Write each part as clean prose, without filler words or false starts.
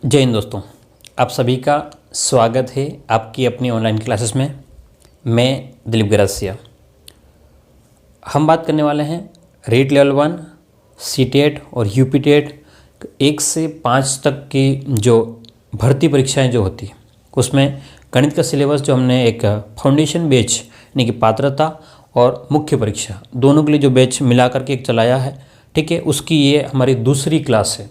जय हिंद दोस्तों, आप सभी का स्वागत है आपकी अपनी ऑनलाइन क्लासेस में। मैं दिलीप गरासिया। हम बात करने वाले हैं रीट लेवल 1, सीटेट और यूपीटेट 1 से 5 तक की जो भर्ती परीक्षाएं जो होती हैं उसमें गणित का सिलेबस जो हमने एक फाउंडेशन बैच यानी कि पात्रता और मुख्य परीक्षा दोनों के लिए जो बैच मिला करके एक चलाया है, ठीक है। उसकी ये हमारी दूसरी क्लास है।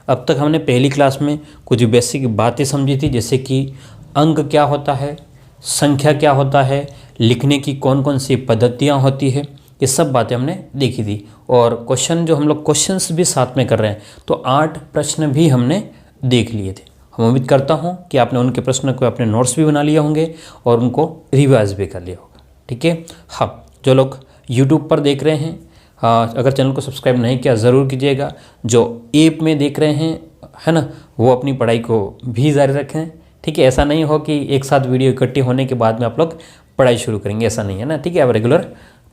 अब तक हमने पहली क्लास में कुछ बेसिक बातें समझी थी, जैसे कि अंक क्या होता है, संख्या क्या होता है, लिखने की कौन कौन सी पद्धतियाँ होती है, ये सब बातें हमने देखी थी। और क्वेश्चन जो हम लोग क्वेश्चंस भी साथ में कर रहे हैं, तो 8 प्रश्न भी हमने देख लिए थे। हम उम्मीद करता हूँ कि आपने उनके प्रश्न को अपने नोट्स भी बना लिए होंगे और उनको रिवाइज भी कर लिया होगा, ठीक है। हाँ, जो लोग यूट्यूब पर देख रहे हैं, अगर चैनल को सब्सक्राइब नहीं किया ज़रूर कीजिएगा। जो ऐप में देख रहे हैं, है ना, वो अपनी पढ़ाई को भी जारी रखें, ठीक है। ऐसा नहीं हो कि एक साथ वीडियो इकट्ठी होने के बाद में आप लोग पढ़ाई शुरू करेंगे, ऐसा नहीं है ना, ठीक है। आप रेगुलर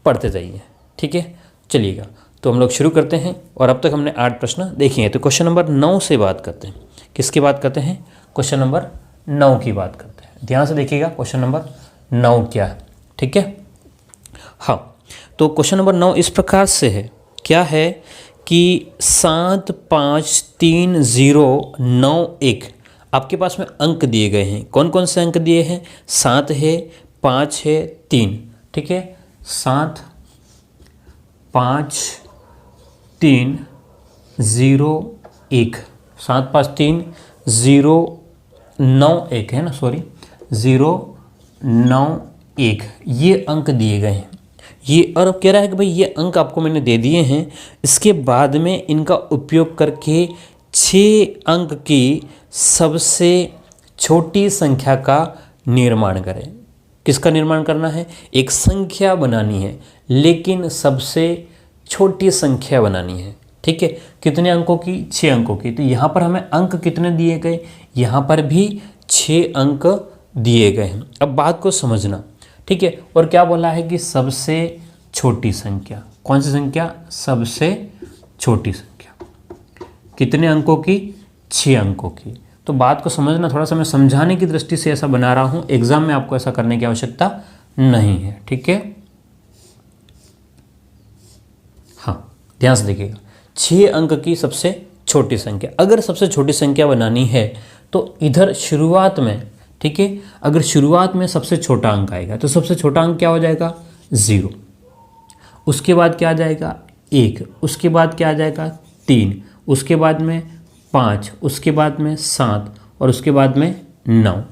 पढ़ते जाइए, ठीक है। चलिएगा, तो हम लोग शुरू करते हैं। और अब तक हमने 8 प्रश्न देखे हैं, तो क्वेश्चन नंबर 9 से बात करते हैं। किसकी बात करते हैं? क्वेश्चन नंबर 9 की बात करते हैं। ध्यान से देखिएगा, क्वेश्चन नंबर 9 क्या है, ठीक है। हाँ, तो क्वेश्चन नंबर 9 इस प्रकार से है, क्या है कि 7, 5, 3, 0, 9, 1 आपके पास में अंक दिए गए हैं। कौन कौन से अंक दिए हैं? 7 है, 5 है, 3, ठीक है। 7, 5, 3, 0, 1, 7, 5, 3, 0, 9, 1 है ना, सॉरी 0, 9, 1 ये अंक दिए गए हैं। ये और अब कह रहा है कि भाई ये अंक आपको मैंने दे दिए हैं, इसके बाद में इनका उपयोग करके 6 अंक की सबसे छोटी संख्या का निर्माण करें। किसका निर्माण करना है? एक संख्या बनानी है, लेकिन सबसे छोटी संख्या बनानी है, ठीक है। कितने अंकों की? 6 अंकों की। तो यहाँ पर हमें अंक कितने दिए गए? यहाँ पर भी 6 अंक दिए गए हैं। अब बात को समझना, ठीक है। और क्या बोला है कि सबसे छोटी संख्या। कौन सी संख्या? सबसे छोटी संख्या। कितने अंकों की? 6 अंकों की। तो बात को समझना, थोड़ा सा मैं समझाने की दृष्टि से ऐसा बना रहा हूं, एग्जाम में आपको ऐसा करने की आवश्यकता नहीं है, ठीक है। हाँ, ध्यान से देखिएगा, 6 अंक की सबसे छोटी संख्या। अगर सबसे छोटी संख्या बनानी है तो इधर शुरुआत में, ठीक है, अगर शुरुआत में सबसे छोटा अंक आएगा तो सबसे छोटा अंक क्या हो जाएगा? 0। उसके बाद क्या आ जाएगा? 1। उसके बाद क्या आ जाएगा? 3। उसके बाद में 5। उसके बाद में 7 और उसके बाद में 9।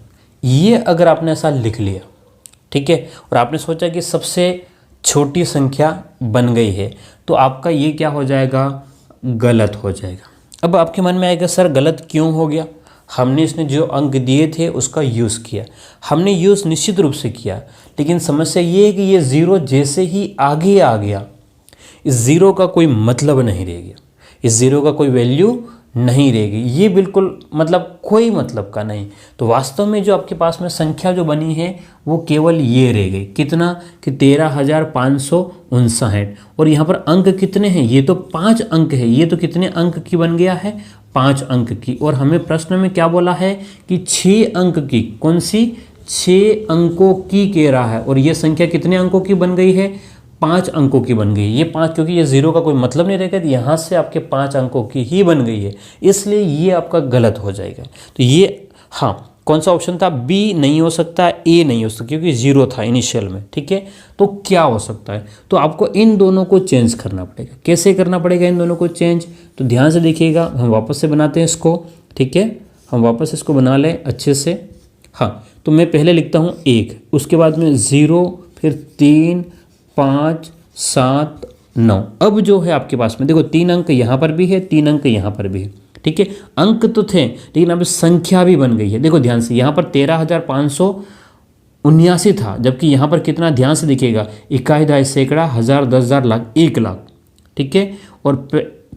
ये अगर आपने ऐसा लिख लिया, ठीक है, और आपने सोचा कि सबसे छोटी संख्या बन गई है, तो आपका ये क्या हो जाएगा? गलत हो जाएगा। अब आपके मन में आएगा, सर गलत क्यों हो गया? हमने इसने जो अंक दिए थे उसका यूज़ किया, हमने यूज़ निश्चित रूप से किया, लेकिन समस्या ये है कि ये 0 जैसे ही आगे आ गया, इस 0 का कोई मतलब नहीं रह गया, इस 0 का कोई वैल्यू नहीं रहेगी। ये बिल्कुल मतलब कोई मतलब का नहीं। तो वास्तव में जो आपके पास में संख्या जो बनी है वो केवल ये रह गई। कितना? कि 13,559। और यहाँ पर अंक कितने हैं? ये तो 5 अंक है। ये तो कितने अंक की बन गया है? 5 अंक की। और हमें प्रश्न में क्या बोला है कि 6 अंक की। कौन सी? 6 अंकों की कह रहा है। और ये संख्या कितने अंकों की बन गई है? 5 अंकों की बन गई। ये 5, क्योंकि ये 0 का कोई मतलब नहीं रहेगा, तो यहाँ से आपके 5 अंकों की ही बन गई है, इसलिए ये आपका गलत हो जाएगा। तो ये, हाँ, कौन सा ऑप्शन था? बी नहीं हो सकता, ए नहीं हो सकता, क्योंकि 0 था इनिशियल में, ठीक है। तो क्या हो सकता है? तो आपको इन दोनों को चेंज करना पड़ेगा। कैसे करना पड़ेगा इन दोनों को चेंज? तो ध्यान से देखिएगा, हम वापस से बनाते हैं इसको, ठीक है। हम वापस इसको बना लें अच्छे से। हाँ, तो मैं पहले लिखता हूँ 1, उसके बाद में 0, फिर 3, 5, 7, 9। अब जो है आपके पास में देखो, 3 अंक यहाँ पर भी है, 3 अंक यहाँ पर भी है, ठीक है। अंक तो थे, लेकिन अब संख्या भी बन गई है। देखो ध्यान से, यहाँ पर 13,579 था, जबकि यहाँ पर कितना? ध्यान से देखिएगा, इकाई, दहाई, सैकड़ा, हज़ार, 10,000, लाख, 1 लाख, ठीक है। और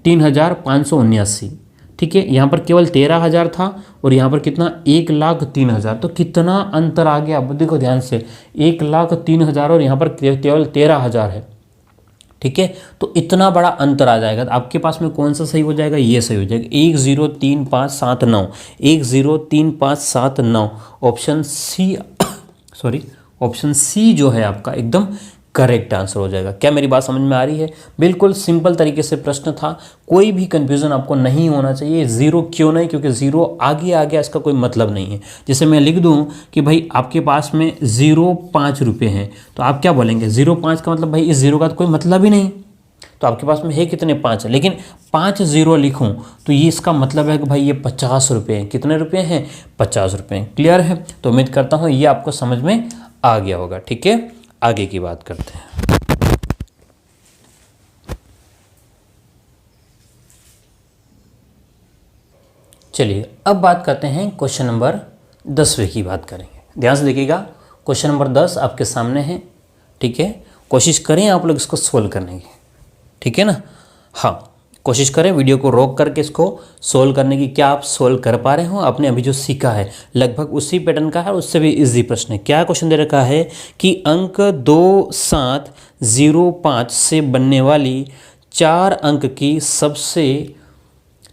3,579, ठीक है। यहाँ पर केवल 13,000 था और यहाँ पर कितना? 1,03,000। तो कितना अंतर आ गया? अब देखो ध्यान से, 1,03,000 और यहाँ पर केवल 13,000 है, ठीक है। तो इतना बड़ा अंतर आ जाएगा, तो आपके पास में कौन सा सही हो जाएगा, ये सही हो जाएगा 103579, 103579 option C sorry option C जो है आपका एकदम करेक्ट आंसर हो जाएगा। क्या मेरी बात समझ में आ रही है? बिल्कुल सिंपल तरीके से प्रश्न था, कोई भी कंफ्यूजन आपको नहीं होना चाहिए। जीरो क्यों नहीं? क्योंकि जीरो आगे आ गया, इसका कोई मतलब नहीं है। जैसे मैं लिख दूं कि भाई आपके पास में 0.5 रुपये हैं, तो आप क्या बोलेंगे 0.5 का मतलब भाई इस जीरो का तो कोई मतलब ही नहीं, तो आपके पास में है कितने 5 है, लेकिन 5 जीरो लिखूं तो ये इसका मतलब है कि भाई ये 50 रुपये हैं। कितने रुपये हैं? 50 रुपये हैं। क्लियर है? तो उम्मीद करता हूँ ये आपको समझ में आ गया होगा। ठीक है, आगे की बात करते हैं। चलिए अब बात करते हैं क्वेश्चन नंबर 10वें की बात करेंगे। ध्यान से देखिएगा, क्वेश्चन नंबर 10 आपके सामने है। ठीक है, कोशिश करें आप लोग इसको सोल्व करने की। ठीक है ना? हाँ, कोशिश करें वीडियो को रोक करके इसको सोल्व करने की। क्या आप सोल्व कर पा रहे हो? आपने अभी जो सीखा है लगभग उसी पैटर्न का है, उससे भी इजी प्रश्न है। क्या क्वेश्चन दे रखा है कि अंक 2705 से बनने वाली 4 अंक की सबसे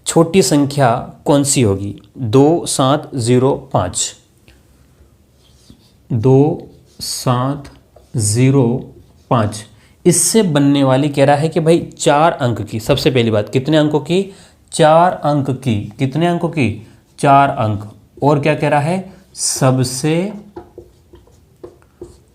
छोटी संख्या कौन सी होगी? 2705 2705 इससे बनने वाली कह रहा है कि भाई 4 अंक की, सबसे पहली बात कितने अंकों की? 4 अंक की। कितने अंकों की? 4 अंक। और क्या कह रहा है? सबसे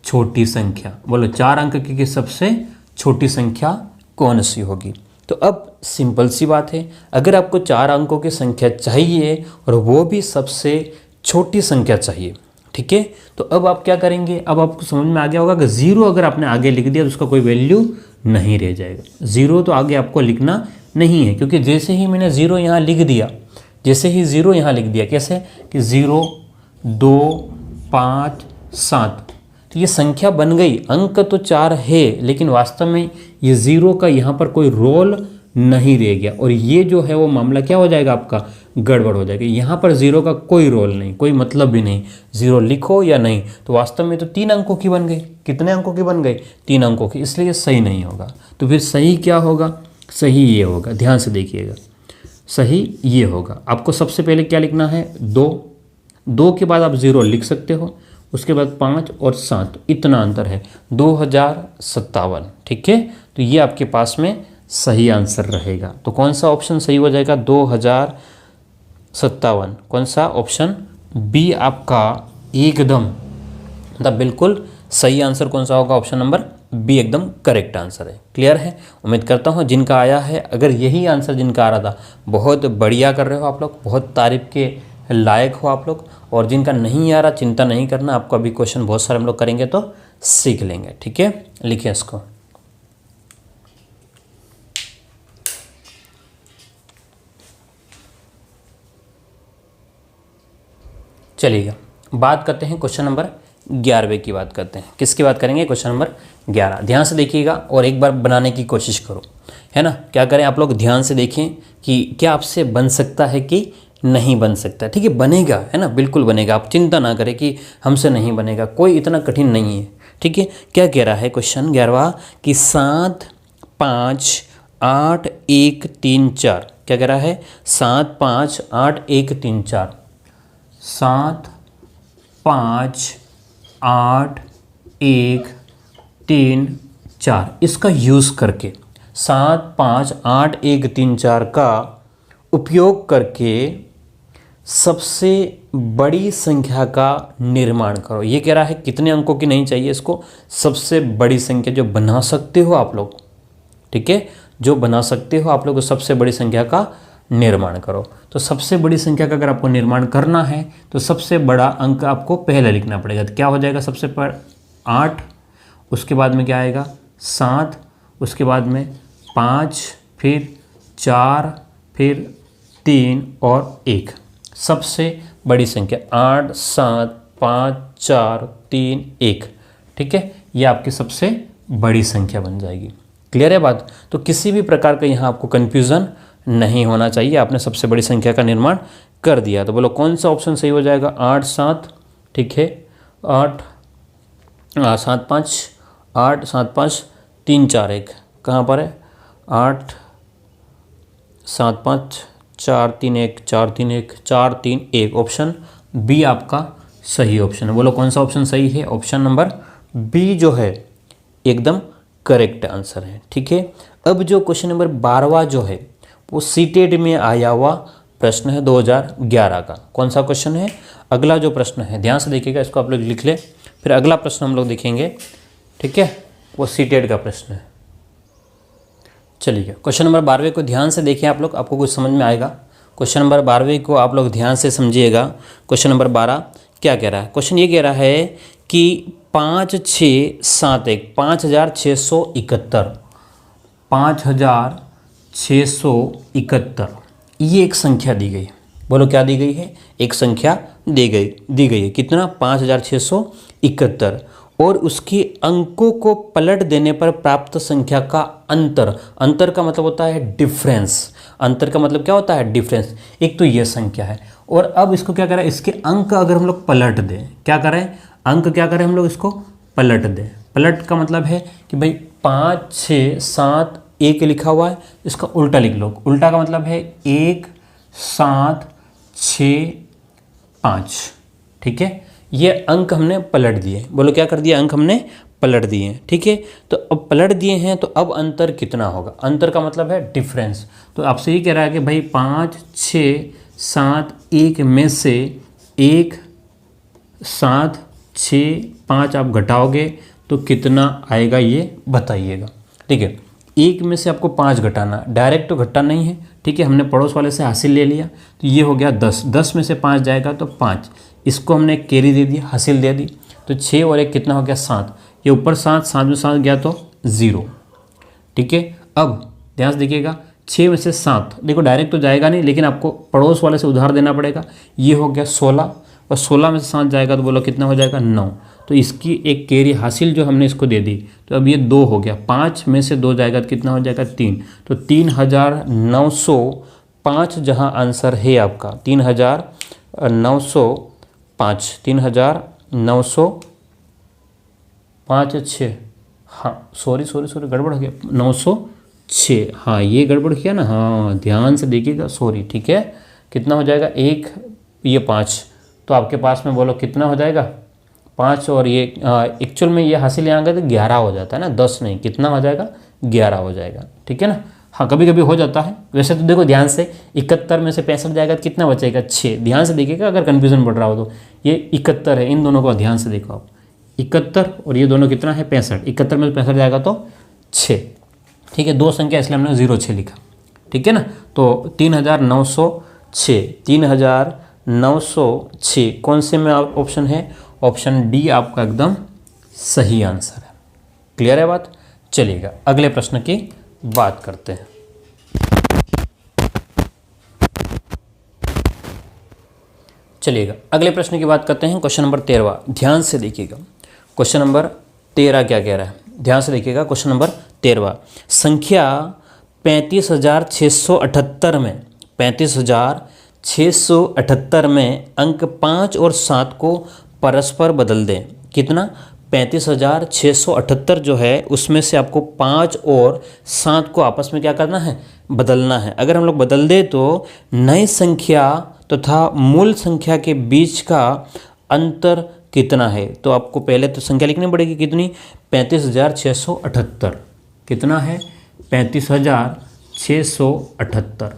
छोटी संख्या। बोलो 4 अंक की सबसे छोटी संख्या कौन सी होगी? तो अब सिंपल सी बात है, अगर आपको 4 अंकों की संख्या चाहिए और वो भी सबसे छोटी संख्या चाहिए, ठीक है, तो अब आप क्या करेंगे? अब आपको समझ में आ गया होगा कि जीरो अगर आपने आगे लिख दिया तो उसका कोई वैल्यू नहीं रह जाएगा। जीरो तो आगे आपको लिखना नहीं है, क्योंकि जैसे ही मैंने जीरो यहाँ लिख दिया, जैसे ही जीरो यहाँ लिख दिया, कैसे कि 0 2 5 7, तो ये संख्या बन गई। अंक तो 4 है, लेकिन वास्तव में ये जीरो का यहाँ पर कोई रोल नहीं रह गया, और ये जो है वो मामला क्या हो जाएगा आपका? गड़बड़ हो जाएगी। यहाँ पर जीरो का कोई रोल नहीं, कोई मतलब भी नहीं, जीरो लिखो या नहीं, तो वास्तव में तो 3 अंकों की बन गई। कितने अंकों की बन गई? 3 अंकों की, इसलिए सही नहीं होगा। तो फिर सही क्या होगा? सही ये होगा। ध्यान से देखिएगा, सही ये होगा। आपको सबसे पहले क्या लिखना है? 2 के बाद आप 0 लिख सकते हो, उसके बाद 5 और 7, इतना अंतर है, 2057। ठीक है, तो ये आपके पास में सही आंसर रहेगा। तो कौन सा ऑप्शन सही हो जाएगा? 2057। कौन सा? ऑप्शन बी आपका एकदम मतलब बिल्कुल सही आंसर कौन सा होगा? ऑप्शन नंबर बी एकदम करेक्ट आंसर है। क्लियर है? उम्मीद करता हूँ जिनका आया है, अगर यही आंसर जिनका आ रहा था, बहुत बढ़िया कर रहे हो आप लोग, बहुत तारीफ के लायक हो आप लोग। और जिनका नहीं आ रहा, चिंता नहीं करना, आपको अभी क्वेश्चन बहुत सारे हम लोग करेंगे तो सीख लेंगे। ठीक है, लिखिए इसको। चलिएगा, बात करते हैं क्वेश्चन नंबर 11वें की बात करते हैं। किसकी बात करेंगे? Question number 11। ध्यान से देखिएगा और एक बार बनाने की कोशिश करो, है ना? क्या करें आप लोग? ध्यान से देखें कि क्या आपसे बन सकता है कि नहीं बन सकता। ठीक है, बनेगा, है ना? बिल्कुल बनेगा। आप चिंता ना करें कि हमसे नहीं बनेगा, कोई इतना कठिन नहीं है। ठीक है, क्या कह रहा है क्वेश्चन 11वां कि 7 5 8 1 3 4। क्या कह रहा है? 7 5 8 1 3 4। 7 5 8 1 3 4 इसका यूज़ करके, 7 5 8 1 3 4 का उपयोग करके सबसे बड़ी संख्या का निर्माण करो। ये कह रहा है कितने अंकों की नहीं चाहिए इसको? सबसे बड़ी संख्या जो बना सकते हो आप लोग, ठीक है, जो बना सकते हो आप लोग, सबसे बड़ी संख्या का निर्माण करो। तो सबसे बड़ी संख्या का अगर आपको निर्माण करना है तो सबसे बड़ा अंक आपको पहले लिखना पड़ेगा। तो क्या हो जाएगा? सबसे पर 8, उसके बाद में क्या आएगा? 7, उसके बाद में 5, फिर 4, फिर 3 और 1। सबसे बड़ी संख्या 8 7 5 4 3 1। ठीक है, ये आपकी सबसे बड़ी संख्या बन जाएगी। क्लियर है बात? तो किसी भी प्रकार का यहाँ आपको कन्फ्यूज़न नहीं होना चाहिए। आपने सबसे बड़ी संख्या का निर्माण कर दिया, तो बोलो कौन सा ऑप्शन सही हो जाएगा? 8 7। ठीक है, 8 7 5 8 7 5 3 4 1 कहाँ पर है, 8 7 5 4 3 1 4 3 1 4 3 1, ऑप्शन बी आपका सही ऑप्शन है। बोलो कौन सा ऑप्शन सही है, ऑप्शन नंबर बी जो है एकदम करेक्ट आंसर है। ठीक है, अब जो क्वेश्चन नंबर 12वां जो है वो सीटेट में आया हुआ प्रश्न है 2011 का। कौन सा क्वेश्चन है, अगला जो प्रश्न है ध्यान से देखिएगा, इसको आप लोग लिख ले, फिर अगला प्रश्न हम लोग देखेंगे। ठीक है, वो सीटेट का प्रश्न है। चलिए क्वेश्चन नंबर 12वें को ध्यान से देखिए आप लोग, आपको कुछ समझ में आएगा। क्वेश्चन नंबर 12वें को आप लोग ध्यान से समझिएगा। क्वेश्चन नंबर 12 क्या कह रहा है, क्वेश्चन ये कह रहा है कि 5 6 7 1 5671 5671 ये एक संख्या दी गई है। बोलो क्या दी गई है, एक संख्या दी गई है। कितना, 5671, और उसकी अंकों को पलट देने पर प्राप्त संख्या का अंतर का मतलब होता है डिफरेंस। अंतर का मतलब क्या होता है, डिफरेंस। एक तो ये संख्या है, और अब इसको क्या करें, इसके अंक अगर हम लोग पलट दें, क्या करें, अंक क्या करें हम लोग, इसको पलट दें। पलट का मतलब है कि भाई 5 6 7 1 लिखा हुआ है, इसका उल्टा लिख लो। उल्टा का मतलब है 1 7 6 5। ठीक है, ये अंक हमने पलट दिए। बोलो क्या कर दिया, अंक हमने पलट दिए। ठीक है, तो अब पलट दिए हैं तो अब अंतर कितना होगा, अंतर का मतलब है डिफरेंस। तो आपसे ये कह रहा है कि भाई 5 6 7 1 में से 1 7 6 5 आप घटाओगे तो कितना आएगा ये बताइएगा। ठीक है, 1 में से आपको 5 घटाना, डायरेक्ट तो घटा नहीं है। ठीक है, हमने पड़ोस वाले से हासिल ले लिया, तो ये हो गया 10। 10 में से 5 जाएगा तो 5, इसको हमने कैरी दे दी, हासिल दे दी, तो 6 और 1 कितना हो गया 7। ये ऊपर 7, 7 में 7 गया तो 0। ठीक है, अब ध्यान से देखिएगा, 6 में से 7 देखो डायरेक्ट तो जाएगा नहीं, लेकिन आपको पड़ोस वाले से उधार देना पड़ेगा। ये हो गया 16, और 16 में से 7 जाएगा तो बोलो कितना हो जाएगा 9। तो इसकी एक कैरी हासिल जो हमने इसको दे दी, तो अब ये 2 हो गया। 5 में से 2 जाएगा तो कितना हो जाएगा 3। तो 3905 जहाँ आंसर है आपका 3905, 3905 6, हाँ सॉरी गड़बड़ हो गया, 906, हाँ ये गड़बड़ किया ना, हाँ ध्यान से देखिएगा, सॉरी। ठीक है, कितना हो जाएगा, 1 ये 5, तो आपके पास में बोलो कितना हो जाएगा 5, और ये एक्चुअल में ये हासिल यहाँ गया तो 11 हो जाता है ना, 10 नहीं, कितना हो जाएगा 11 हो जाएगा। ठीक है ना, हाँ कभी कभी हो जाता है। वैसे तो देखो ध्यान से, 71 में से 65 जाएगा तो कितना बचेगा 6। ध्यान से देखिएगा, अगर कन्फ्यूजन बढ़ रहा हो तो ये 71 है, इन दोनों को ध्यान से देखो आप, 71 और ये दोनों कितना है 65। 71 में 65 जाएगा तो 6। ठीक है, 2 संख्या इसलिए हमने 06 लिखा। ठीक है ना, तो 3906, 3906 कौन से में ऑप्शन है, ऑप्शन डी आपका एकदम सही आंसर है। क्लियर है बात। चलिएगा अगले प्रश्न की बात करते हैं। चलिएगा अगले प्रश्न की बात करते हैं, क्वेश्चन नंबर 13। ध्यान से देखिएगा, क्वेश्चन नंबर 13 क्या कह रहा है, ध्यान से देखिएगा। क्वेश्चन नंबर 13, संख्या 35,678 में 35,678 में अंक 5 और 7 को परस्पर बदल दें। कितना, 35,678 जो है उसमें से आपको 5 और 7 को आपस में क्या करना है, बदलना है। अगर हम लोग बदल दें तो नई संख्या तथा मूल संख्या के बीच का अंतर कितना है। तो आपको पहले तो संख्या लिखनी पड़ेगी, कितनी, 35,678। कितना है, 35,678।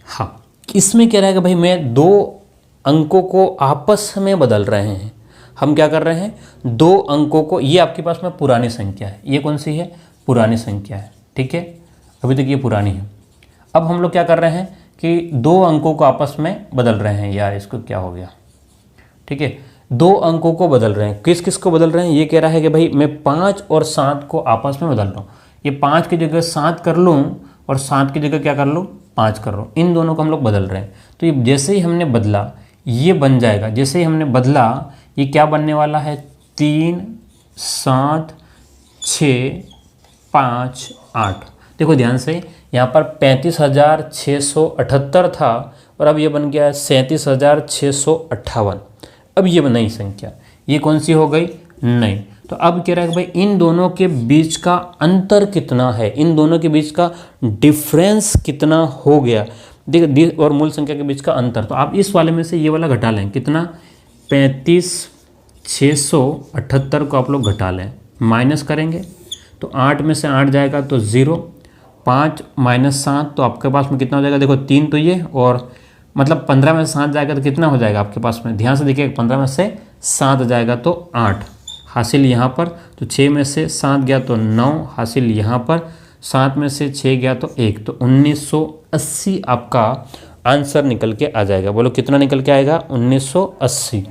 हाँ, इसमें क्या रहेगा भाई, मैं 2 अंकों को आपस में बदल रहे हैं। हम क्या कर रहे हैं, 2 अंकों को, ये आपके पास में पुरानी संख्या है, ये कौन सी है, पुरानी संख्या है। ठीक है, अभी तक ये पुरानी है। अब हम लोग क्या कर रहे हैं कि 2 अंकों को आपस में बदल रहे हैं। यार इसको क्या हो गया, ठीक है, 2 अंकों को बदल रहे हैं। किस किस को बदल रहे हैं, ये कह रहा है कि भाई मैं 5 और 7 को आपस में बदल रहा हूँ। ये 5 की जगह 7 कर लूँ और 7 की जगह क्या कर लूँ, 5 कर लूँ। इन दोनों को हम लोग बदल रहे हैं। तो ये जैसे ही हमने बदला ये बन जाएगा, जैसे ही हमने बदला ये क्या बनने वाला है, 3 7 6 5 8। देखो ध्यान से, यहाँ पर 35,678 था और अब ये बन गया 37,658। अब ये नई संख्या, ये कौन सी हो गई, नई। तो अब कह रहा है कि भाई इन दोनों के बीच का अंतर कितना है, इन दोनों के बीच का डिफरेंस कितना हो गया, देख और मूल संख्या के बीच का अंतर। तो आप इस वाले में से ये वाला घटा लें, कितना 35,678 को आप लोग घटा लें, माइनस करेंगे तो 8 में से 8 जाएगा तो 0, 5 माइनस 7 तो आपके पास में कितना हो जाएगा, देखो 3 तो ये, और मतलब 15 में से 7 जाएगा तो कितना हो जाएगा आपके पास में, ध्यान से देखिए 15 में से 7 जाएगा तो 8 हासिल यहाँ पर, तो 6 में से 7 गया तो 9 हासिल यहाँ पर, 7 में से 6 गया तो 1, तो 1980 आपका आंसर निकल के आ जाएगा। बोलो कितना निकल के आएगा, 1980।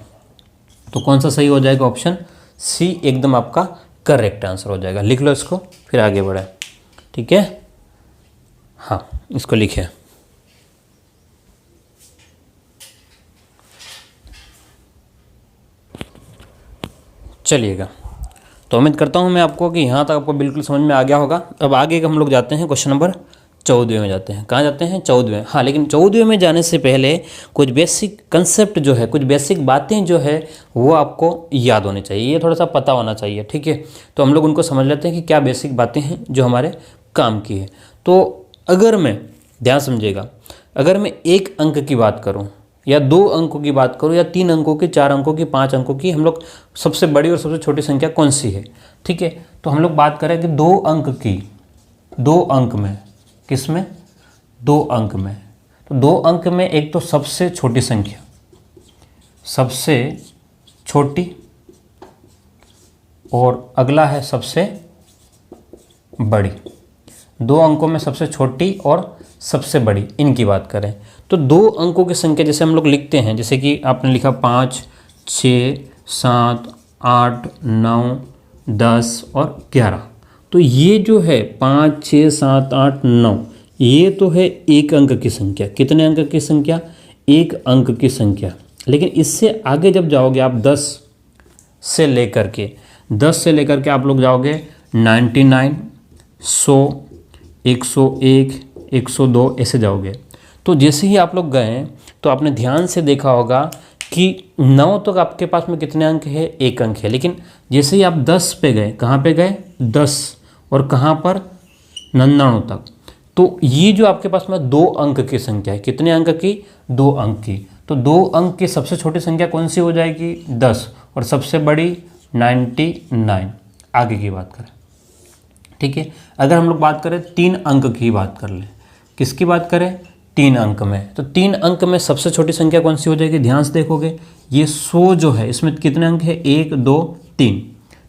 तो कौन सा सही हो जाएगा, ऑप्शन सी एकदम आपका करेक्ट आंसर हो जाएगा। लिख लो इसको, फिर आगे बढ़े, ठीक है। हाँ, इसको लिखे। चलिएगा, तो उम्मीद करता हूँ मैं आपको कि यहाँ तक आपको बिल्कुल समझ में आ गया होगा। अब आगे हम लोग जाते हैं क्वेश्चन नंबर 14वें में जाते हैं। कहाँ जाते हैं, 14वें। हाँ, लेकिन 14वें में जाने से पहले कुछ बेसिक कंसेप्ट जो है, कुछ बेसिक बातें जो है वो आपको याद होनी चाहिए, ये थोड़ा सा पता होना चाहिए, ठीक है। तो हम लोग उनको समझ लेते हैं कि क्या बेसिक बातें हैं जो हमारे काम की है। तो अगर मैं, ध्यान समझिएगा, अगर मैं 1 अंक की बात करूँ या 2 अंकों की बात करूँ या 3 अंकों की, 4 अंकों की, 5 अंकों की, हम लोग सबसे बड़ी और सबसे छोटी संख्या कौन सी है, ठीक है। तो हम लोग बात करें कि 2 अंक की, 2 अंक में, किस में, 2 अंक में, तो 2 अंक में एक तो सबसे छोटी संख्या, सबसे छोटी, और अगला है सबसे बड़ी। 2 अंकों में सबसे छोटी और सबसे बड़ी, इनकी बात करें तो 2 अंकों की संख्या जैसे हम लोग लिखते हैं, जैसे कि आपने लिखा 5, 6, 7, 8, 9, 10 और 11। तो ये जो है 5, 6, 7, 8, 9, ये तो है 1 अंक की संख्या। कितने अंक की संख्या, 1 अंक की संख्या। लेकिन इससे आगे जब जाओगे आप 10 से लेकर के आप लोग जाओगे 99, 100, 101, 102, ऐसे जाओगे। तो जैसे ही आप लोग गए तो आपने ध्यान से देखा होगा कि 9 तक आपके पास में कितने अंक है, 1 अंक है। लेकिन जैसे ही आप 10 पे गए, कहाँ पे गए, 10, और कहाँ पर, 99 तक, तो ये जो आपके पास में 2 अंक की संख्या है, कितने अंक की, 2 अंक की। तो 2 अंक की सबसे छोटी संख्या कौन सी हो जाएगी, 10, और सबसे बड़ी 99। आगे की बात करें, ठीक है। अगर हम लोग बात करें 3 अंक की बात कर लें, किसकी बात करें, 3 अंक में, तो 3 अंक में सबसे छोटी संख्या कौन सी हो जाएगी, ध्यान से देखोगे ये 100 जो है, इसमें कितने अंक है, 1, 2, 3,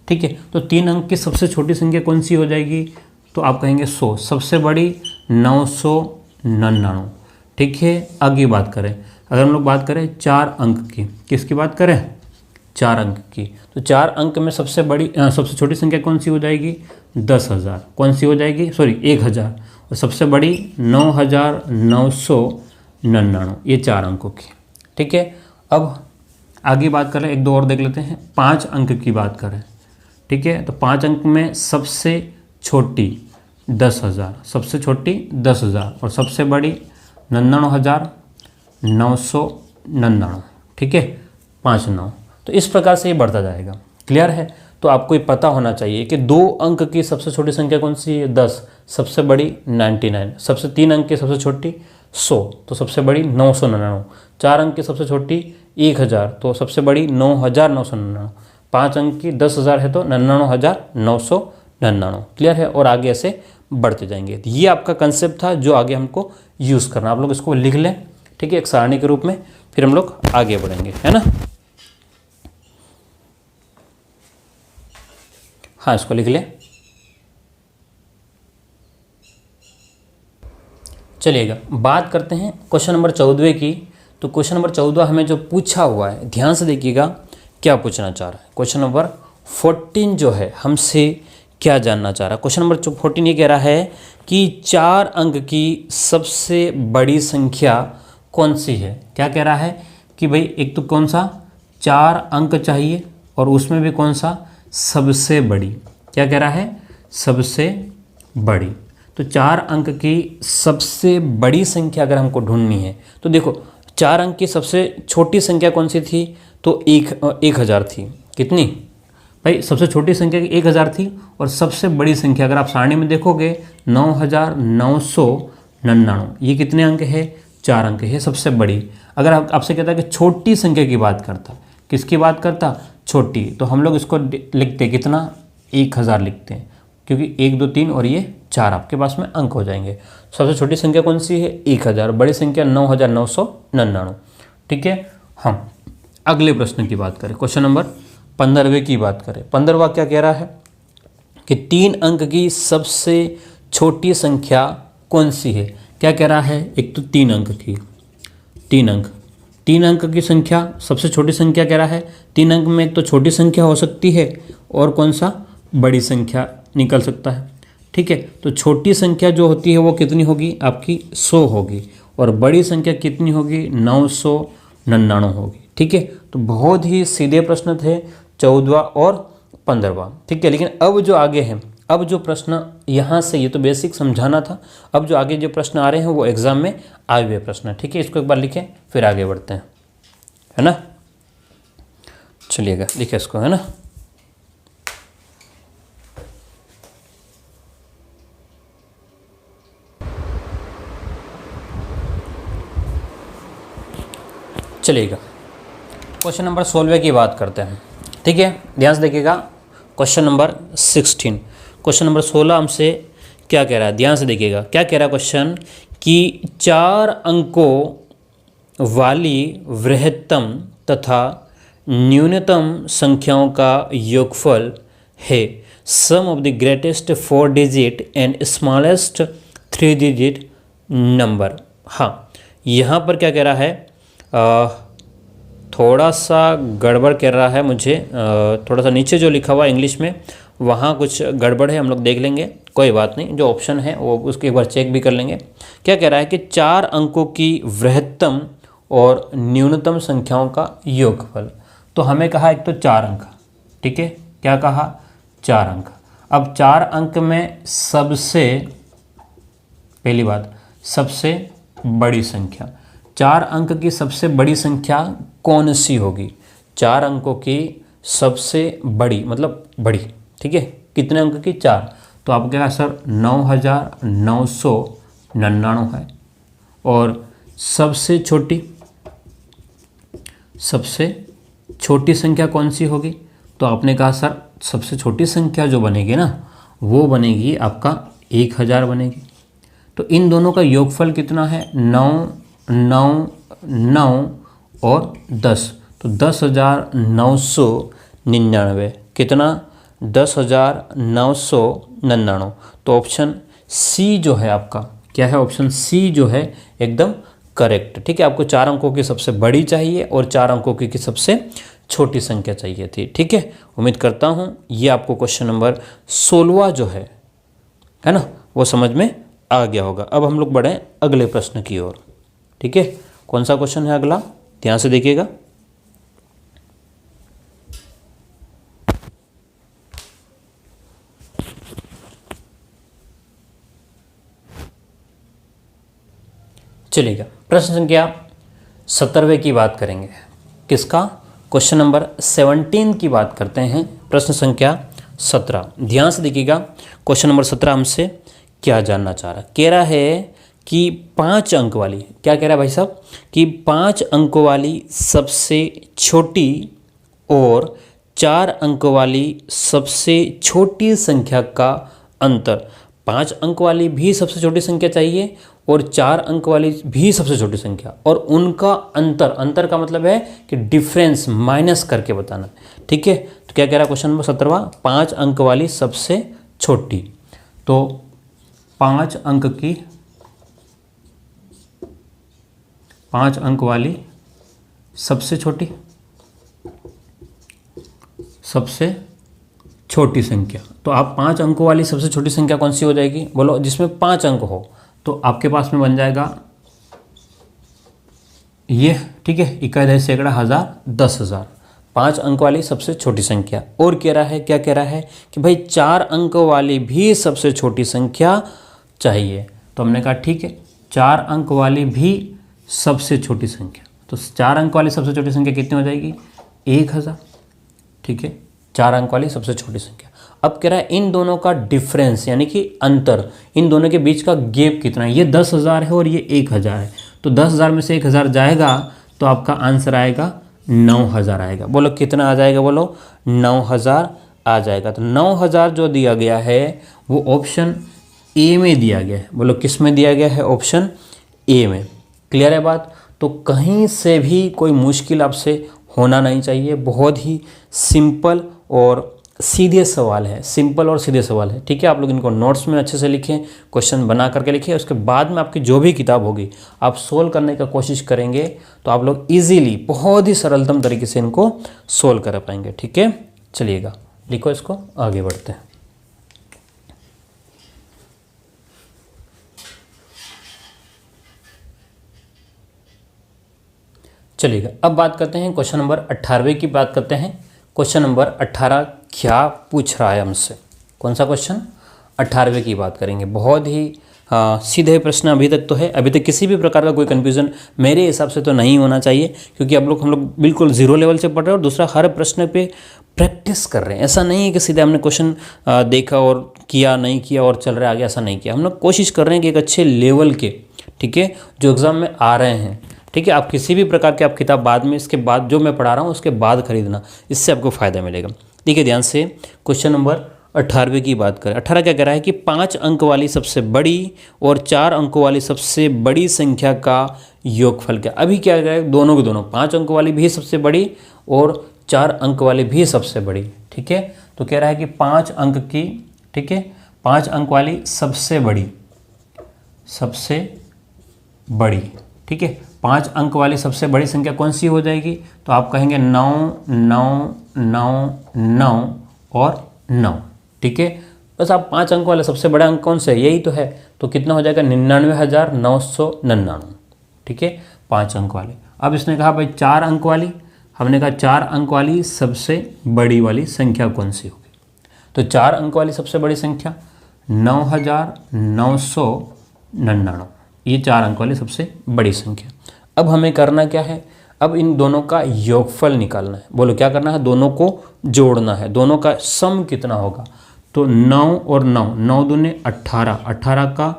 ठीक है। तो 3 अंक की सबसे छोटी संख्या कौन सी हो जाएगी, तो आप कहेंगे 100, सबसे बड़ी 999, ठीक है। आगे बात करें, अगर हम लोग बात करें 4 अंक की, किसकी बात करें, 4 अंक की, तो 4 अंक में सबसे बड़ी सबसे छोटी संख्या कौन सी हो जाएगी, 10,000, कौन सी हो जाएगी, सॉरी 1,000, और सबसे बड़ी 9,999, ये 4 अंकों की, ठीक है। अब आगे बात करें, 1-2 और देख लेते हैं। 5 अंक की बात करें, ठीक है, तो 5 अंक में सबसे छोटी 10,000, सबसे छोटी 10,000, और सबसे बड़ी 99,999, ठीक है, 5 9। तो इस प्रकार से ये बढ़ता जाएगा, क्लियर है। तो आपको ये पता होना चाहिए कि 2 अंक की सबसे छोटी संख्या कौन सी है, 10, सबसे बड़ी 99, सबसे 3 अंक की सबसे छोटी 100, तो सबसे बड़ी 999, 4 अंक की सबसे छोटी 1,000, तो सबसे बड़ी 9,999, 5 अंक की 10,000 है तो 99,999, क्लियर है। और आगे ऐसे बढ़ते जाएंगे। तो ये आपका कंसेप्ट था जो आगे हमको यूज़ करना, आप लोग इसको लिख लें, ठीक है, एक सारणी के रूप में, फिर हम लोग आगे बढ़ेंगे, है ना। हाँ, इसको लिख लें। चलिएगा, बात करते हैं क्वेश्चन नंबर 14 की। तो क्वेश्चन नंबर 14 हमें जो पूछा हुआ है, ध्यान से देखिएगा क्या पूछना चाह रहा है। क्वेश्चन नंबर 14 जो है हमसे क्या जानना चाह रहा है। क्वेश्चन नंबर 14 ये कह रहा है कि 4 अंक की सबसे बड़ी संख्या कौन सी है। क्या कह रहा है कि भाई एक तो कौन सा 4 अंक चाहिए, और उसमें भी कौन सा, सबसे बड़ी। क्या कह रहा है, सबसे बड़ी। तो 4 अंक की सबसे बड़ी संख्या अगर हमको ढूंढनी है तो देखो 4 अंक की सबसे छोटी संख्या कौन सी थी, तो 1,000 थी। कितनी, भाई सबसे छोटी संख्या 1000 थी और सबसे बड़ी संख्या अगर आप सारणी में देखोगे 9999, ये कितने अंक है? 4 अंक है, सबसे बड़ी। अगर आपसे कहता है कि छोटी संख्या की बात करता, किसकी बात करता? छोटी, तो हम लोग इसको लिखते कितना? 1000 लिखते हैं, क्योंकि 1 2 3 और ये 4 आपके पास में अंक हो जाएंगे। सबसे छोटी संख्या कौन सी है? 1000, बड़ी संख्या 9999। ठीक है, हम अगले प्रश्न की बात करें, क्वेश्चन नंबर 15वें की बात करें। 15वां क्या कह रहा है कि 3 अंक की सबसे छोटी संख्या कौन सी है? क्या कह रहा है? एक तो 3 अंक की, 3 अंक की संख्या सबसे छोटी संख्या कह रहा है। 3 अंक में एक तो छोटी संख्या हो सकती है और कौन सा? बड़ी संख्या निकल सकता है। ठीक है, तो छोटी संख्या जो होती है वो कितनी होगी? आपकी 100 होगी, और बड़ी संख्या कितनी होगी? 999 होगी। ठीक है, तो बहुत ही सीधे प्रश्न थे 14वां और 15वां। ठीक है, लेकिन अब जो आगे है, अब जो प्रश्न यहाँ से, ये तो बेसिक समझाना था, अब जो आगे जो प्रश्न आ रहे हैं वो एग्जाम में आए हुए प्रश्न। ठीक है, इसको एक बार लिखें फिर आगे बढ़ते हैं, है ना। चलिएगा, लिखे इसको, है ना। चलिएगा, क्वेश्चन नंबर 16 की बात करते हैं। ठीक है, ध्यान से देखिएगा, क्वेश्चन नंबर 16, क्वेश्चन नंबर 16 हमसे क्या कह रहा है? ध्यान से देखिएगा, क्या कह रहा है क्वेश्चन कि 4 अंकों वाली वृहत्तम तथा न्यूनतम संख्याओं का योगफल है sum of the greatest 4 digit and smallest 3 digit number. हाँ, यहाँ पर क्या कह रहा है? थोड़ा सा गड़बड़ कर रहा है मुझे, थोड़ा सा नीचे जो लिखा हुआ है इंग्लिश में वहाँ कुछ गड़बड़ है, हम लोग देख लेंगे, कोई बात नहीं। जो ऑप्शन है वो उसके एक बार चेक भी कर लेंगे। क्या कह रहा है कि 4 अंकों की वृहत्तम और न्यूनतम संख्याओं का योगफल। तो हमें कहा एक तो 4 अंक, ठीक है, क्या कहा? 4 अंक। अब 4 अंक में सबसे पहली बात, सबसे बड़ी संख्या, 4 अंक की सबसे बड़ी संख्या कौन सी होगी? 4 अंकों की सबसे बड़ी, मतलब बड़ी, ठीक है, कितने अंक की? 4। तो आपके पास सर 9999 है। और सबसे छोटी संख्या कौन सी होगी? तो आपने कहा सर सबसे छोटी संख्या जो बनेगी ना, वो बनेगी आपका 1000 बनेगी। तो इन दोनों का योगफल कितना है? 9 9 9 और 10, तो 10,999। कितना? 10,999। तो ऑप्शन सी जो है आपका, क्या है? ऑप्शन सी जो है एकदम करेक्ट। ठीक है, आपको 4 अंकों की सबसे बड़ी चाहिए और 4 अंकों की सबसे छोटी संख्या चाहिए थी। ठीक है, उम्मीद करता हूँ ये आपको क्वेश्चन नंबर 16 जो है ना, वो समझ में आ गया होगा। अब हम लोग बढ़ें अगले प्रश्न की ओर। ठीक है, कौन सा क्वेश्चन है अगला? ध्यान से देखिएगा। चलिएगा, प्रश्न संख्या 17वें की बात करेंगे। किसका? क्वेश्चन नंबर 17 की बात करते हैं। प्रश्न संख्या 17, ध्यान से देखिएगा। क्वेश्चन नंबर 17 हमसे क्या जानना चाह रहा है? कह रहा है कि 5 अंक वाली, क्या कह रहा है भाई साहब? कि 5 अंकों वाली सबसे छोटी और 4 अंकों वाली सबसे छोटी संख्या का अंतर। 5 अंक वाली भी सबसे छोटी संख्या चाहिए और 4 अंक वाली भी सबसे छोटी संख्या, और उनका अंतर का मतलब है कि डिफरेंस माइनस करके बताना। ठीक है, तो क्या कह रहा है क्वेश्चन नंबर 17? 5 अंक वाली सबसे छोटी, तो 5 अंक वाली सबसे छोटी संख्या। तो आप 5 अंकों वाली सबसे छोटी संख्या कौन सी हो जाएगी? बोलो, जिसमें 5 अंक हो। तो आपके पास में बन जाएगा ये, ठीक है, 1 सैकड़ा हज़ार 10,000, 5 अंक वाली सबसे छोटी संख्या। और कह रहा है, क्या कह रहा है कि भाई 4 अंक वाली भी सबसे छोटी संख्या चाहिए। तो हमने कहा ठीक है, 4 अंक वाली भी सबसे छोटी संख्या। तो 4 अंक वाली सबसे छोटी संख्या कितनी हो जाएगी? 1000। ठीक है, 4 अंक वाली सबसे छोटी संख्या। अब कह रहा है इन दोनों का डिफरेंस यानी कि अंतर, इन दोनों के बीच का गैप कितना है। ये 10,000 है और ये 1,000 है, तो 10,000 में से 1,000 जाएगा तो आपका आंसर आएगा 9,000 आएगा। बोलो कितना आ जाएगा, बोलो 9,000 आ जाएगा। तो 9,000 जो दिया गया है वो ऑप्शन ए में दिया गया है। बोलो किस में दिया गया है, ऑप्शन ए में। क्लियर है बात। तो कहीं से भी कोई मुश्किल आपसे होना नहीं चाहिए, बहुत ही सिंपल और सीधे सवाल है, सिंपल और सीधे सवाल है। ठीक है, आप लोग इनको नोट्स में अच्छे से लिखें, क्वेश्चन बना करके लिखें। उसके बाद में आपकी जो भी किताब होगी आप सोल्व करने का कोशिश करेंगे तो आप लोग इजीली बहुत ही सरलतम तरीके से इनको सोल्व कर पाएंगे। ठीक है, चलिएगा लिखो इसको, आगे बढ़ते हैं। चलिएगा अब बात करते हैं क्वेश्चन नंबर 18वें की बात करते हैं। क्वेश्चन नंबर 18 क्या पूछ रहा है हमसे, कौन सा क्वेश्चन, 18वें की बात करेंगे। बहुत ही सीधे प्रश्न अभी तक तो है, अभी तक किसी भी प्रकार का कोई कन्फ्यूज़न मेरे हिसाब से तो नहीं होना चाहिए, क्योंकि हम लोग बिल्कुल जीरो लेवल से पढ़ रहे हैं और दूसरा हर प्रश्न पे प्रैक्टिस कर रहे हैं। ऐसा नहीं है कि सीधे हमने क्वेश्चन देखा और किया, नहीं किया और चल रहा है आगे, ऐसा नहीं किया। हम लोग कोशिश कर रहे हैं कि एक अच्छे लेवल के, ठीक है, जो एग्ज़ाम में आ रहे हैं, ठीक है, आप किसी भी प्रकार की आप किताब बाद में, इसके बाद जो मैं पढ़ा रहा हूँ उसके बाद खरीदना, इससे आपको फ़ायदा मिलेगा। देखिए ध्यान से, क्वेश्चन नंबर 18वें की बात करें। 18 क्या कह रहा है कि 5 अंक वाली सबसे बड़ी और 4 अंकों वाली सबसे बड़ी संख्या का योगफल क्या। अभी क्या कह रहा है, दोनों के दोनों, 5 अंक वाली भी सबसे बड़ी और 4 अंक वाली भी सबसे बड़ी। ठीक है, तो कह रहा है कि 5 अंक की, ठीक है, 5 अंक वाली सबसे बड़ी, सबसे बड़ी, ठीक है, 5 अंक वाली सबसे बड़ी संख्या कौन सी हो जाएगी, तो आप कहेंगे 9 9 9 9 और 9। ठीक है, बस आप 5 अंक वाले सबसे बड़ा अंक कौन सा है, यही तो है, तो कितना हो जाएगा 99,999। ठीक है, 5 अंक वाले। अब इसने कहा भाई 4 अंक वाली, हमने कहा 4 अंक वाली सबसे बड़ी वाली संख्या कौन सी होगी, तो 4 अंक वाली सबसे बड़ी संख्या 9,999, ये 4 अंक वाली सबसे बड़ी संख्या। अब हमें करना क्या है, अब इन दोनों का योगफल निकालना है। बोलो क्या करना है, दोनों को जोड़ना है, दोनों का सम कितना होगा, तो 9 और 9, 9 दूने 18, 18 का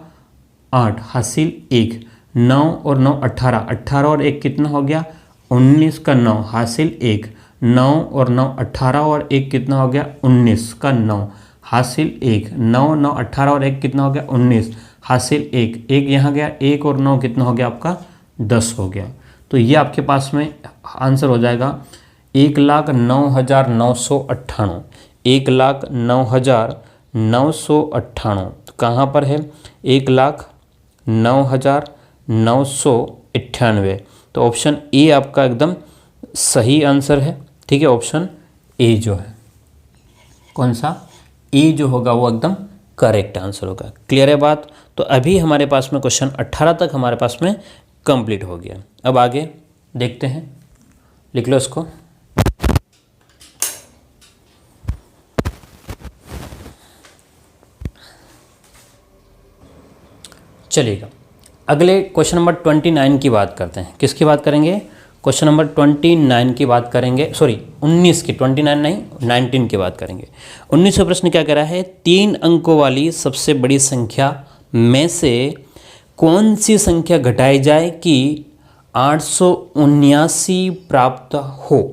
8 हासिल 1, 9 और 9 18, 18 और 1 कितना हो गया 19 का 9 हासिल 1, 9 और 9 18 और 1 कितना हो गया 19 का 9 हासिल 1, 9 9 18 और 1 कितना हो गया 19 हासिल 1, 1 यहाँ गया, 1 और 9 कितना हो गया आपका 10 हो गया। तो ये आपके पास में आंसर हो जाएगा 1,09,998, 1,09,998। तो कहाँ पर है 1,09,998, तो ऑप्शन ए आपका एकदम सही आंसर है। ठीक है, ऑप्शन ए जो है, कौन सा, ए जो होगा वो एकदम करेक्ट आंसर होगा। क्लियर है बात। तो अभी हमारे पास में क्वेश्चन 18 तक हमारे पास में कंप्लीट हो गया। अब आगे देखते हैं, लिख लो इसको। चलिएगा अगले क्वेश्चन नंबर 29 की बात करते हैं। किसकी बात करेंगे, क्वेश्चन नंबर 29 की बात करेंगे, सॉरी 19 की, 29 नहीं 19 की बात करेंगे। 19वां प्रश्न क्या कह रहा है, 3 अंकों वाली सबसे बड़ी संख्या में से कौन सी संख्या घटाई जाए कि 879 प्राप्त हो।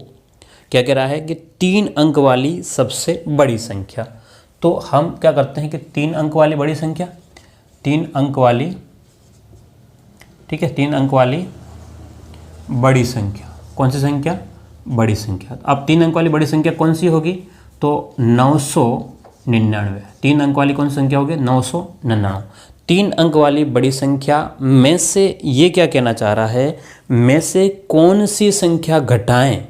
क्या कह रहा है कि 3 अंक वाली सबसे बड़ी संख्या, तो हम क्या करते हैं कि 3 अंक वाली बड़ी संख्या, 3 अंक वाली, ठीक है, 3 अंक वाली बड़ी संख्या, कौन सी संख्या, बड़ी संख्या। अब 3 अंक वाली बड़ी संख्या कौन सी होगी, तो 999। 3 अंक वाली कौन सी संख्या होगी, 999। 3 अंक वाली बड़ी संख्या में से ये क्या कहना चाह रहा है, में से कौन सी संख्या घटाएं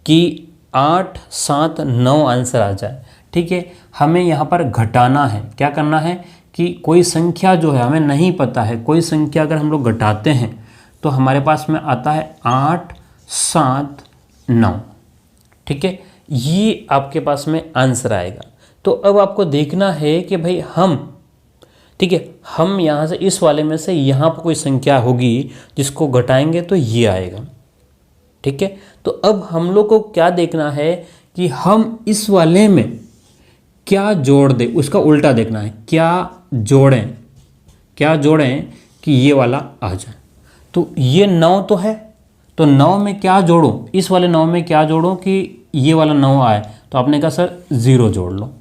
कि 8 7 9 आंसर आ जाए। ठीक है, हमें यहाँ पर घटाना है, क्या करना है कि कोई संख्या जो है हमें नहीं पता है, कोई संख्या अगर हम लोग घटाते हैं तो हमारे पास में आता है 8 7 9। ठीक है, ये आपके पास में आंसर आएगा। तो अब आपको देखना है कि भाई हम, ठीक है, हम यहाँ से इस वाले में से यहाँ पर कोई संख्या होगी जिसको घटाएंगे तो ये आएगा। ठीक है, तो अब हम लोग को क्या देखना है कि कि हम इस वाले में क्या जोड़ दें, उसका उल्टा देखना है। क्या जोड़ें कि ये वाला आ जाए। तो ये 9 तो है, तो 9 में क्या जोड़ूं, इस वाले 9 में क्या जोड़ूं कि ये वाला 9 आए। तो आपने कहा सर 0 जोड़ लो,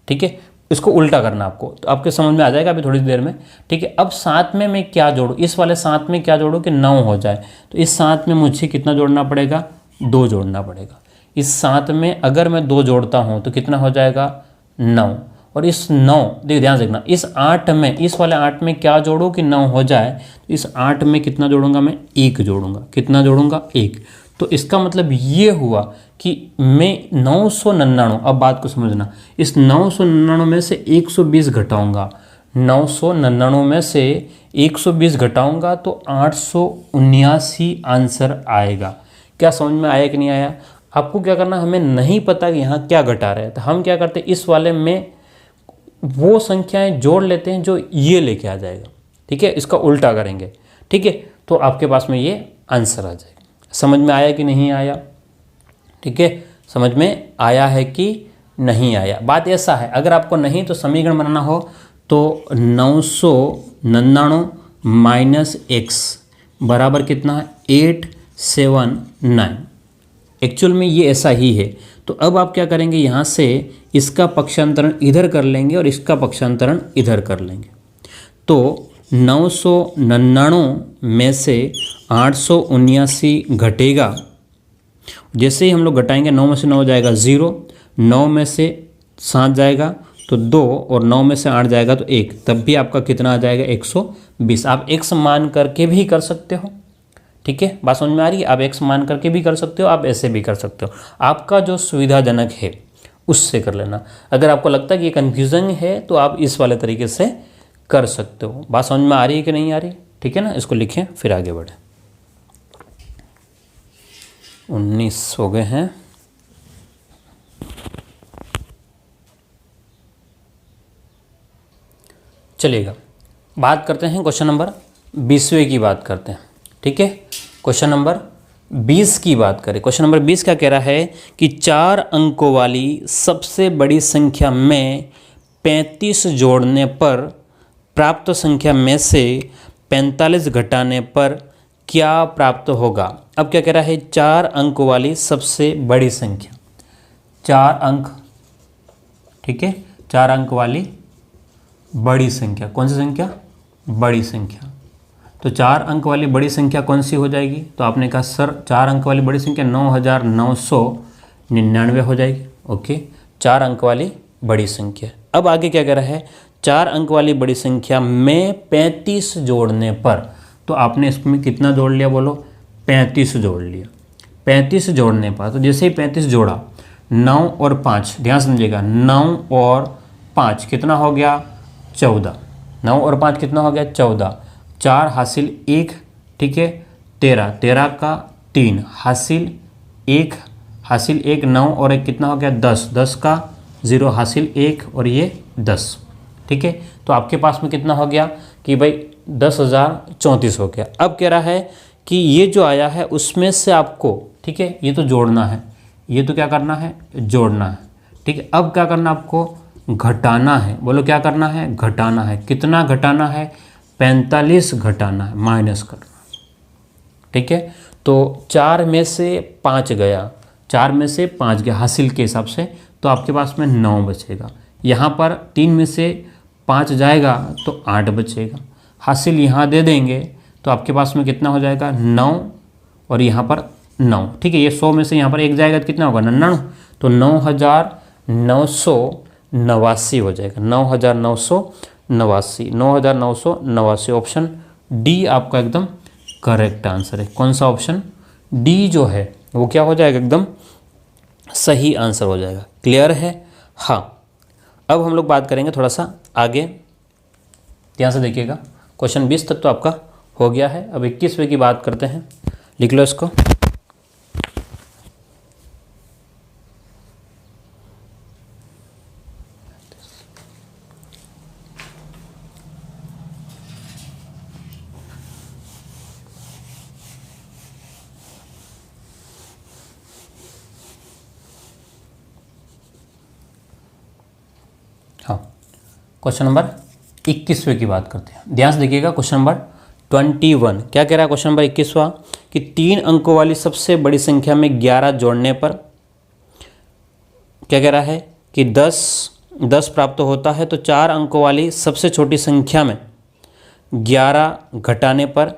ठीक है। इसको उल्टा करना आपको, तो आपके समझ में आ जाएगा अभी थोड़ी देर में, ठीक है। अब 7 में मैं क्या जोड़ूं, इस वाले 7 में क्या जोड़ूं कि 9 हो जाए। तो इस 7 में मुझे कितना जोड़ना पड़ेगा, 2 जोड़ना पड़ेगा। इस 7 में अगर मैं 2 जोड़ता हूं तो कितना हो जाएगा, 9। और इस 9, देखिए ध्यान से देखना, इस 8 में, इस वाले 8 में क्या जोड़ूं कि 9 हो जाए। तो इस 8 में कितना जोड़ूंगा मैं, 1 जोड़ूंगा। कितना जोड़ूंगा, 1। तो इसका मतलब ये हुआ कि मैं 999, अब बात को समझना, इस 999 में से 120 घटाऊंगा। 999 में से 120 घटाऊंगा तो 879 आंसर आएगा। क्या समझ में आया कि नहीं आया। आपको क्या करना, हमें नहीं पता कि यहाँ क्या घटा रहे हैं, तो हम क्या करते हैं, इस वाले में वो संख्याएं जोड़ लेते हैं जो ये लेके आ जाएगा, ठीक है। इसका उल्टा करेंगे, ठीक है। तो आपके पास में ये आंसर आ जाएगा। समझ में आया कि नहीं आया, ठीक है। समझ में आया है कि नहीं आया। बात ऐसा है, अगर आपको नहीं तो समीकरण बनाना हो तो 999 माइनस एक्स बराबर कितना है, 879। एक्चुअल में ये ऐसा ही है। तो अब आप क्या करेंगे, यहाँ से इसका पक्षांतरण इधर कर लेंगे और इसका पक्षांतरण इधर कर लेंगे। तो 999 में से 879 घटेगा। जैसे ही हम लोग घटाएंगे, 9 में से 9 जाएगा 0, 9 में से 7 जाएगा तो 2, और 9 में से 8 जाएगा तो 1, तब भी आपका कितना आ जाएगा, 120। आप x मान करके भी कर सकते हो, ठीक है। बात समझ में आ रही है। आप x मान करके भी कर सकते हो, आप ऐसे भी कर सकते हो, आपका जो सुविधाजनक है उससे कर लेना। अगर आपको लगता है कि ये कन्फ्यूजन है तो आप इस वाले तरीके से कर सकते हो। बात समझ में आ रही है कि नहीं आ रही, ठीक है ना। इसको लिखें फिर आगे बढ़े। 19 हो गए हैं। चलिएगा, बात करते हैं क्वेश्चन नंबर 20वें की बात करते हैं, ठीक है। क्वेश्चन नंबर 20 की बात करें। क्वेश्चन नंबर 20 क्या कह रहा है कि 4 अंकों वाली सबसे बड़ी संख्या में 35 जोड़ने पर प्राप्त संख्या में से 45 घटाने पर क्या प्राप्त होगा। अब क्या कह रहा है, 4 अंक वाली सबसे बड़ी संख्या, 4 अंक, ठीक है, 4 अंक वाली बड़ी संख्या। कौन सी संख्या, बड़ी संख्या। तो 4 अंक वाली बड़ी संख्या कौन सी हो जाएगी। तो आपने कहा सर 4 अंक वाली बड़ी संख्या 9999 हो जाएगी। ओके, 4 अंक वाली बड़ी संख्या। अब आगे क्या कह रहा है, 4 अंक वाली बड़ी संख्या में 35 जोड़ने पर, तो आपने इसमें कितना जोड़ लिया, बोलो 35 जोड़ लिया। 35 जोड़ने पर, तो जैसे ही 35 जोड़ा, 9 और 5, ध्यान समझिएगा, 9 और 5 कितना हो गया, 14। 9 और 5 कितना हो गया, 14। 4 हासिल 1, ठीक है, 13, 13 का 3 हासिल 1, हासिल 1, 9 और 1 कितना हो गया, 10, 10 का 0 हासिल 1 और ये 10, ठीक है। तो आपके पास में कितना हो गया कि भाई 10,034 हो गया। अब कह रहा है कि ये जो आया है उसमें से आपको, ठीक है, ये तो जोड़ना है, ये तो क्या करना है, जोड़ना है, ठीक है। अब क्या करना, आपको घटाना है। बोलो क्या करना है, घटाना है। कितना घटाना है, 45 घटाना है, माइनस करना, ठीक है। तो 4 में से 5 गया, 4 में से 5 गया हासिल के हिसाब से, तो आपके पास में 9 बचेगा। यहाँ पर 3 में से 5 जाएगा तो 8 बचेगा। हासिल यहाँ दे देंगे तो आपके पास में कितना हो जाएगा, 9 और यहाँ पर 9, ठीक है। ये 100 में से यहाँ पर 1 जाएगा तो कितना होगा, 99, तो 9,989 हो जाएगा। 9,989, 9,989। ऑप्शन डी आपका एकदम करेक्ट आंसर है। कौन सा ऑप्शन, डी जो है वो क्या हो जाएगा, एकदम सही आंसर हो जाएगा। क्लियर है। हाँ, अब हम लोग बात करेंगे थोड़ा सा आगे, ध्यान से देखिएगा। क्वेश्चन 20 तक तो आपका हो गया है। अब 21वें की बात करते हैं, लिख लो इसको। क्वेश्चन नंबर 21वें की बात करते हैं। ध्यान से देखिएगा क्वेश्चन नंबर 21 क्या कह रहा है। क्वेश्चन नंबर 21वां कि 3 अंकों वाली सबसे बड़ी संख्या में 11 जोड़ने पर क्या कह रहा है कि 10 प्राप्त होता है, तो 4 अंकों वाली सबसे छोटी संख्या में 11 घटाने पर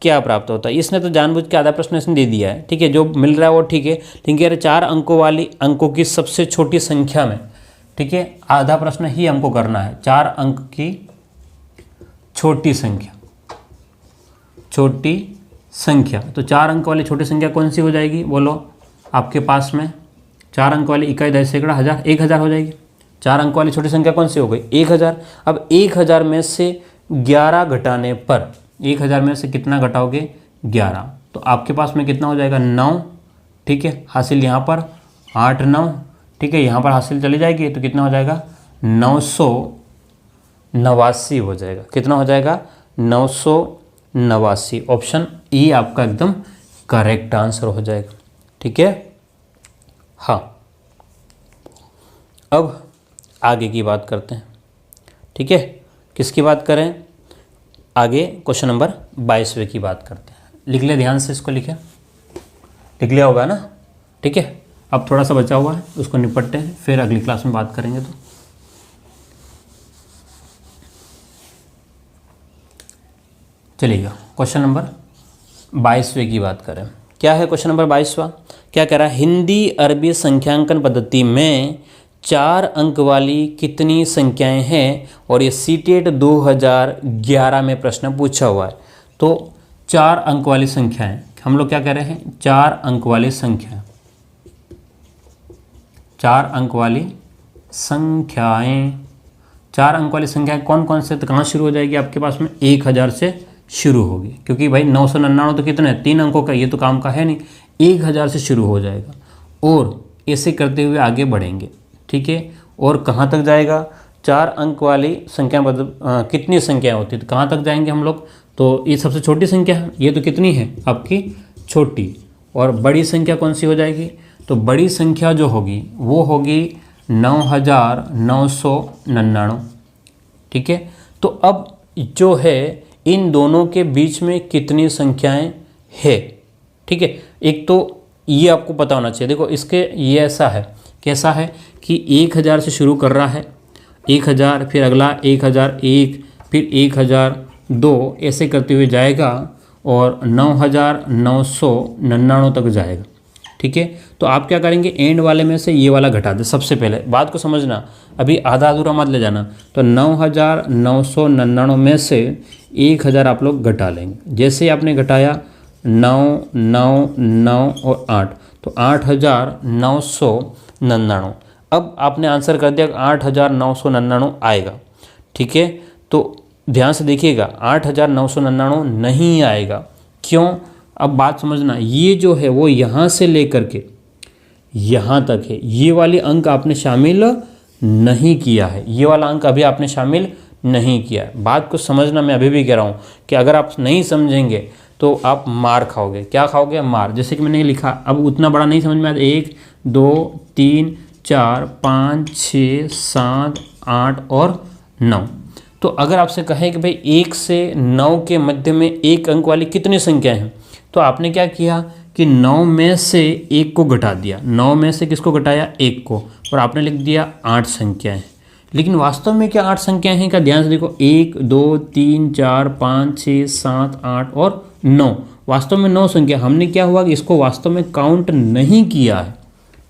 क्या प्राप्त होता है। इसने तो जानबूझ के आधा प्रश्न इसने दे दिया है, ठीक है, जो मिल रहा है वो ठीक है, लेकिन कह रहे 4 अंकों वाली अंकों की सबसे छोटी संख्या में, ठीक है, आधा प्रश्न ही हमको करना है। 4 अंक की छोटी संख्या, तो 4 अंक वाली छोटी संख्या कौन सी हो जाएगी बोलो आपके पास में। 4 अंक वाली इकाई, दशमलव, सैकड़ा, हज़ार, 1000 हो जाएगी। 4 अंक वाली छोटी संख्या कौन सी हो गई 1000। अब 1000 में से 11 घटाने पर, 1000 में से कितना घटाओगे 11, तो आपके पास में कितना हो जाएगा 9, ठीक है, हासिल यहाँ पर 8 9, ठीक है, यहाँ पर हासिल चली जाएगी तो कितना हो जाएगा 989 हो जाएगा। कितना हो जाएगा 989। ऑप्शन ई आपका एकदम करेक्ट आंसर हो जाएगा, ठीक है। हाँ, अब आगे की बात करते हैं, ठीक है। किसकी बात करें आगे, क्वेश्चन नंबर 22वें की बात करते हैं। लिख ले, ध्यान से इसको लिख लिया होगा ना, ठीक है। अब थोड़ा सा बचा हुआ है उसको निपटते हैं, फिर अगली क्लास में बात करेंगे। तो चलिएगा क्वेश्चन नंबर 22वें की बात करें। क्या है क्वेश्चन नंबर 22वां, क्या कह रहा है, हिंदी अरबी संख्यांकन पद्धति में 4 अंक वाली कितनी संख्याएं हैं, और ये सीटेट 2011 में प्रश्न पूछा हुआ है। तो 4 अंक वाली संख्याएं, हम लोग क्या कह रहे हैं 4 अंक वाली संख्या, 4 अंक वाली संख्याएं, 4 अंक वाली संख्याएं कौन कौन से, तो कहाँ शुरू हो जाएगी आपके पास में 1000 से शुरू होगी, क्योंकि भाई 999 तो कितना है 3 अंकों का, ये तो काम का है नहीं, 1000 से शुरू हो जाएगा और ऐसे करते हुए आगे बढ़ेंगे, ठीक है। और कहाँ तक जाएगा 4 अंक वाली संख्या, मतलब कितनी संख्या होती है, तो कहाँ तक जाएंगे हम लोग, तो ये सबसे छोटी संख्या है, ये तो कितनी है आपकी छोटी, और बड़ी संख्या कौन सी हो जाएगी, तो बड़ी संख्या जो होगी वो होगी 9999, ठीक है। तो अब जो है इन दोनों के बीच में कितनी संख्याएं है, ठीक है। एक तो ये आपको पता होना चाहिए, देखो इसके ये ऐसा है, कैसा है कि 1000 से शुरू कर रहा है, 1000, फिर अगला 1001, फिर 1002, ऐसे करते हुए जाएगा और 9999 तक जाएगा, ठीक है। तो आप क्या करेंगे, एंड वाले में से ये वाला घटा दे। सबसे पहले बात को समझना, अभी आधा अधूरा मत ले जाना। तो 9999 में से 1000 आप लोग घटा लेंगे। जैसे ही आपने घटाया 9 9 9 और 8, तो 8999। अब आपने आंसर कर दिया 8999 आएगा, ठीक है। तो ध्यान से देखिएगा 8999 नहीं आएगा, क्यों, अब बात समझना, ये जो है वो यहाँ से लेकर के यहाँ तक है, ये वाली अंक आपने शामिल नहीं किया है, ये वाला अंक अभी आपने शामिल नहीं किया है। बात को समझना, मैं अभी भी कह रहा हूँ कि अगर आप नहीं समझेंगे तो आप मार खाओगे। क्या खाओगे, मार। जैसे कि मैंने लिखा, अब उतना बड़ा नहीं समझ में आता, 1 2 3 4 5 6 7 8 और 9। तो अगर आपसे कहे कि भाई 1 से 9 के मध्य में 1 अंक वाली कितनी संख्याएं हैं, तो आपने क्या किया कि 9 में से 1 को घटा दिया। 9 में से किसको घटाया, 1 को, और आपने लिख दिया 8 संख्याएं। लेकिन वास्तव में क्या 8 संख्याएं हैं, क्या, ध्यान से देखो, 1 2 3 4 5 6 7 8 और 9, वास्तव में 9 संख्या। हमने क्या हुआ कि इसको वास्तव में काउंट नहीं किया है,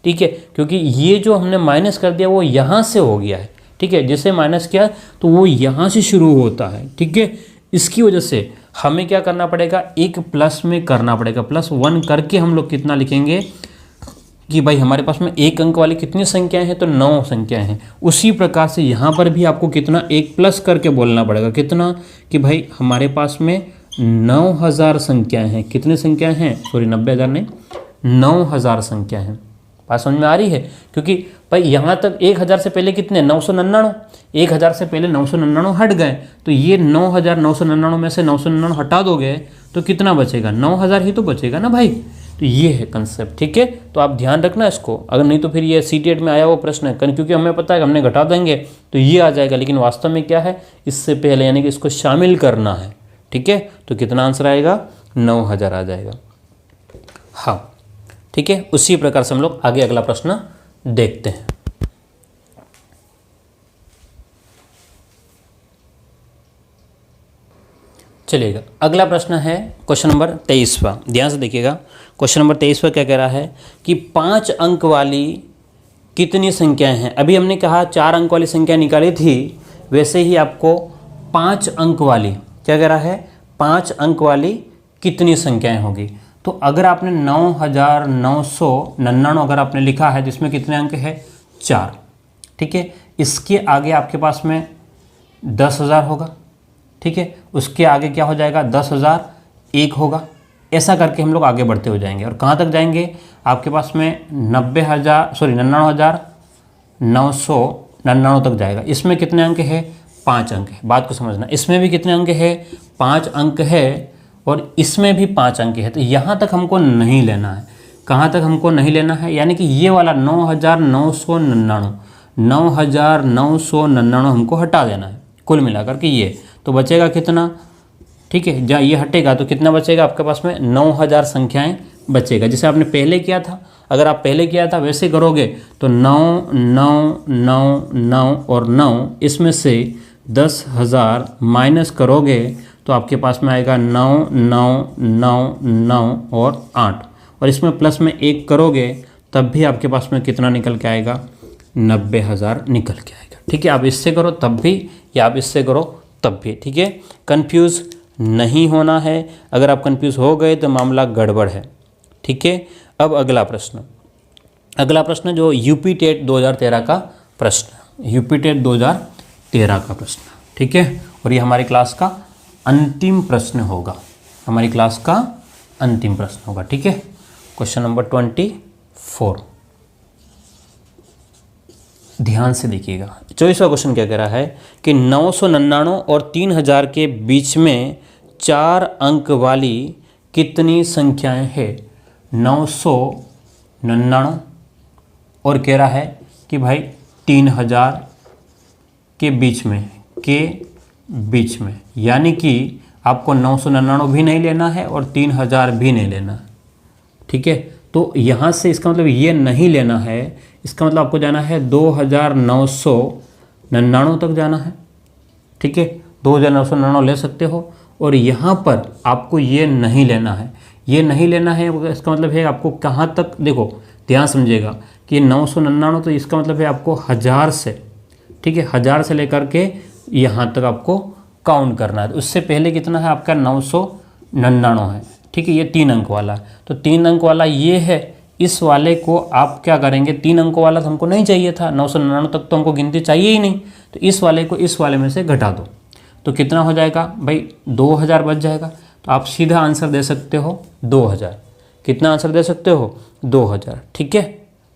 ठीक है, क्योंकि ये जो हमने माइनस कर दिया वो यहाँ से हो गया है, ठीक है। जैसे माइनस किया तो वो यहाँ से शुरू होता है, ठीक है। इसकी वजह से हमें क्या करना पड़ेगा, एक प्लस में करना पड़ेगा, +1 करके हम लोग कितना लिखेंगे कि भाई हमारे पास में 1 अंक वाली कितनी संख्याएं हैं, तो 9 संख्याएं हैं। उसी प्रकार से यहाँ पर भी आपको कितना, 1 प्लस करके बोलना पड़ेगा, कितना, कि भाई हमारे पास में 9000 संख्याएं हैं। कितनी संख्याएं हैं, सॉरी 90000 नहीं, 9000 संख्या हैं। बात समझ में आ रही है, क्योंकि भाई यहाँ तक 1000 से पहले कितने, 999, 1000 से पहले 999 हट गए, तो ये 9999 में से 999 हटा दोगे तो कितना बचेगा, 9000 ही तो बचेगा ना भाई। तो ये है कंसेप्ट, ठीक है। तो आप ध्यान रखना इसको, अगर नहीं तो फिर ये CTET में आया वो प्रश्न है, क्योंकि हमें पता है कि हमने घटा देंगे तो ये आ जाएगा, लेकिन वास्तव में क्या है, इससे पहले यानी कि इसको शामिल करना है, ठीक है। तो कितना आंसर आएगा, 9000 आ जाएगा। हाँ ठीक है, उसी प्रकार से हम लोग आगे अगला प्रश्न देखते हैं। चलिएगा, अगला प्रश्न है क्वेश्चन नंबर 23वां। ध्यान से देखिएगा, क्वेश्चन नंबर 23वां क्या कह रहा है कि 5 अंक वाली कितनी संख्याएं हैं। अभी हमने कहा 4 अंक वाली संख्या निकाली थी, वैसे ही आपको 5 अंक वाली क्या कह रहा है, 5 अंक वाली कितनी संख्याएं होगी। तो अगर आपने 9999 अगर आपने लिखा है जिसमें कितने अंक है, 4, ठीक है। इसके आगे आपके पास में 10,000 होगा, ठीक है। उसके आगे क्या हो जाएगा, 10,001 होगा। ऐसा करके हम लोग आगे बढ़ते हो जाएंगे और कहाँ तक जाएंगे, आपके पास में 99,999 तक जाएगा। इसमें कितने अंक है, 5 अंक है। बात को समझना, इसमें भी कितने अंक है, 5 अंक है, और इसमें भी 5 अंक है। तो यहाँ तक हमको नहीं लेना है। कहाँ तक हमको नहीं लेना है, यानी कि ये वाला 9,999 हमको हटा देना है कुल मिलाकर के ये। तो बचेगा कितना, ठीक है, जहाँ ये हटेगा तो कितना बचेगा आपके पास में, 9000 संख्याएं बचेगा, जैसे आपने पहले किया था। अगर आप पहले किया था वैसे करोगे तो 9 9 9 9 और 9, इसमें से 10,000 माइनस करोगे तो आपके पास में आएगा 9 9 9 9 और 8, और इसमें प्लस में 1 करोगे तब भी आपके पास में कितना निकल के आएगा, 90,000 निकल के आएगा, ठीक है। आप इससे करो तब भी, या आप इससे करो तब भी, ठीक है। कंफ्यूज नहीं होना है, अगर आप कंफ्यूज हो गए तो मामला गड़बड़ है, ठीक है। अब अगला प्रश्न जो यूपी टेट 2013 का प्रश्न, यूपी टेट 2013 का प्रश्न, ठीक है। और ये हमारी क्लास का अंतिम प्रश्न होगा, हमारी क्लास का अंतिम प्रश्न होगा, ठीक है। क्वेश्चन नंबर 24, ध्यान से देखिएगा। 24वां क्वेश्चन क्या कह रहा है कि 999 और 3000 के बीच में 4 अंक वाली कितनी संख्याएं हैं। 999 और कह रहा है कि भाई 3000 के बीच में, यानी कि आपको 999 भी नहीं लेना है और 3000 भी नहीं लेना है, ठीक है। तो यहाँ से इसका मतलब ये नहीं लेना है, इसका मतलब आपको जाना है 2999 तक जाना है, ठीक है। 2999 ले सकते हो, और यहाँ पर आपको ये नहीं लेना है, ये नहीं लेना है। इसका मतलब है आपको कहाँ तक, देखो ध्यान समझिएगा कि 999 तो इसका मतलब है आपको 1000 से, ठीक है, 1000 से लेकर के यहाँ तक आपको काउंट करना है। उससे पहले कितना है आपका, 999 है, ठीक है। ये 3 अंक वाला है, तो 3 अंक वाला ये है। इस वाले को आप क्या करेंगे, 3 अंकों वाला तो हमको नहीं चाहिए था, 999 तक तो हमको गिनती चाहिए ही नहीं, तो इस वाले को इस वाले में से घटा दो तो कितना हो जाएगा भाई, 2000 बच जाएगा। तो आप सीधा आंसर दे सकते हो 2000। कितना आंसर दे सकते हो, 2000, ठीक है।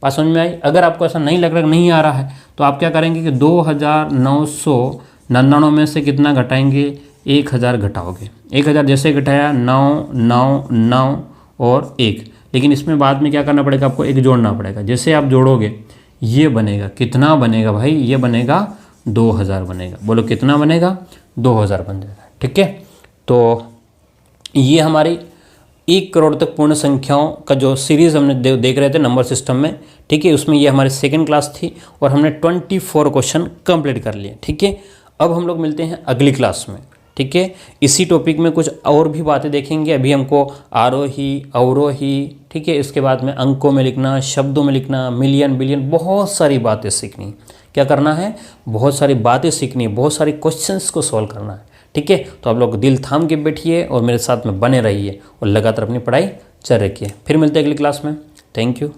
बात समझ में आई। अगर आपको ऐसा नहीं लग रहा, नहीं आ रहा है, तो आप क्या करेंगे कि 2999 में से कितना घटाएंगे, 1000 घटाओगे। 1000 जैसे घटाया 9 9 9 और 1, लेकिन इसमें बाद में क्या करना पड़ेगा, आपको 1 जोड़ना पड़ेगा। जैसे आप जोड़ोगे ये बनेगा, कितना बनेगा भाई, ये बनेगा 2000 बनेगा। बोलो कितना बनेगा, 2000 बन जाएगा, ठीक है। तो ये हमारी 1 करोड़ तक पूर्ण संख्याओं का जो सीरीज़ हमने देख रहे थे नंबर सिस्टम में, ठीक है, उसमें ये हमारी सेकंड क्लास थी और हमने 24 क्वेश्चन कंप्लीट कर लिए, ठीक है। अब हम लोग मिलते हैं अगली क्लास में, ठीक है। इसी टॉपिक में कुछ और भी बातें देखेंगे। अभी हमको आरोही अवरोही, ठीक है, इसके बाद में अंकों में लिखना, शब्दों में लिखना, मिलियन बिलियन, बहुत सारी बातें सीखनी। क्या करना है, बहुत सारी बातें सीखनी है, बहुत सारी क्वेश्चंस को सॉल्व करना है, ठीक है। तो आप लोग दिल थाम के बैठिए और मेरे साथ में बने रहिए और लगातार अपनी पढ़ाई जारी रखिए। फिर मिलते हैं अगली क्लास में। Thank you.